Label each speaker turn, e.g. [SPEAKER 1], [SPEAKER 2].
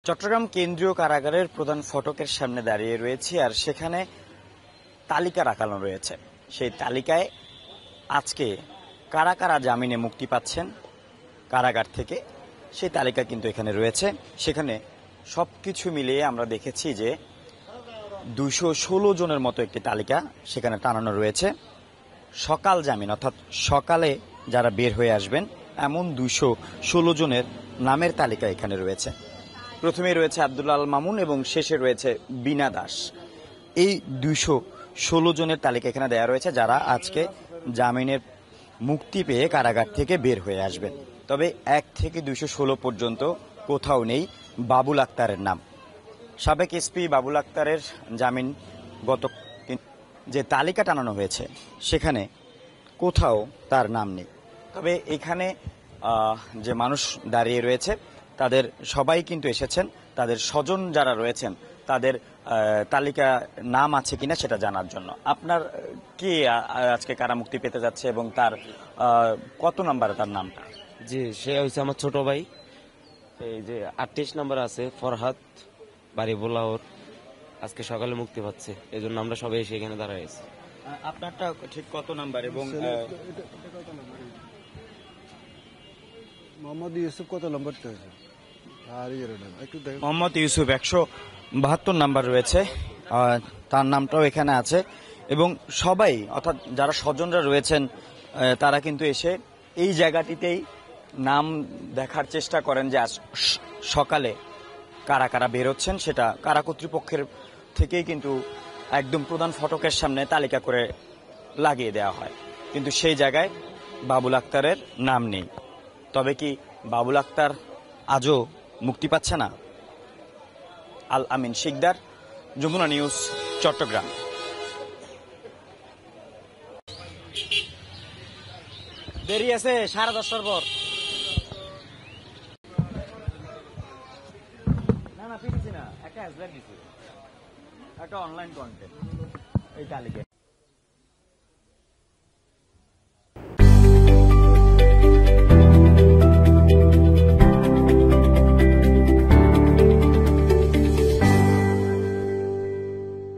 [SPEAKER 1] চট্টগ্রাম কেন্দ্রীয় কারাগারের প্রধান ফটকের সামনে দাঁড়িয়ে রয়েছি, আর সেখানে তালিকা রাখানো রয়েছে। সেই তালিকায় আজকে কারা কারা জামিনে মুক্তি পাচ্ছেন কারাগার থেকে সেই তালিকা কিন্তু এখানে রয়েছে। সেখানে সবকিছু মিলিয়ে আমরা দেখেছি যে 216 জনের মতো একটি তালিকা সেখানে টানানো রয়েছে। সকাল জামিন অর্থাৎ সকালে যারা বের হয়ে আসবেন এমন 216 জনের নামের তালিকা এখানে রয়েছে। প্রথমে রয়েছে আব্দুল আল মামুন এবং শেষে রয়েছে বিনা দাস। এই 216 জনের তালিকা এখানে দেওয়া রয়েছে যারা আজকে জামিনের মুক্তি পেয়ে কারাগার থেকে বের হয়ে আসবেন। তবে 1 থেকে 216 পর্যন্ত কোথাও নেই বাবুল আক্তারের নাম। সাবেক এসপি বাবুল আক্তারের জামিন গত যে তালিকা টানানো হয়েছে সেখানে কোথাও তার নাম নেই। তবে এখানে যে মানুষ দাঁড়িয়ে রয়েছে তাদের সবাই কিন্তু এসেছেন, তাদের স্বজন যারা রয়েছেন তাদের তালিকা নাম আছে কিনা সেটা জানার জন্য। আপনার কে আজকে কারা মুক্তি পেতে যাচ্ছে এবং তার কত নাম্বারে তার নামটা?
[SPEAKER 2] জি, সে হয়েছে আমার ছোট ভাই। এই যে 38 নাম্বার আছে ফরহাদ, বাড়ি বোলাওর। আজকে সকালে মুক্তি পাচ্ছে, এই জন্য আমরা সবাই এসে এখানে দাঁড়াইছি।
[SPEAKER 1] আপনারটা ঠিক কত নাম্বার? এবং
[SPEAKER 3] মোহাম্মদ ইউসুফ কত নাম্বার?
[SPEAKER 1] মোহাম্মদ ইউসুফ 172 নাম্বার রয়েছে, তার নামটাও এখানে আছে। এবং সবাই অর্থাৎ যারা স্বজনরা রয়েছেন তারা কিন্তু এসে এই জায়গাটিতেই নাম দেখার চেষ্টা করেন যে আজ সকালে কারা কারা বেরোচ্ছেন। সেটা কারা কর্তৃপক্ষের থেকেই কিন্তু একদম প্রধান ফটকের সামনে তালিকা করে লাগিয়ে দেওয়া হয়, কিন্তু সেই জায়গায় বাবুল আক্তারের নাম নেই। তবে কি বাবুল আক্তার আজও মুক্তি পাচ্ছে না? আল আমিন শিকদার, যমুনা নিউজ, চট্টগ্রাম। দেরি আছে 10:30 পর। না পিছিয়ে না, একটা হ্যাশট্যাগ দিছি, একটা অনলাইন কন্টেন্ট এই তালিকায়।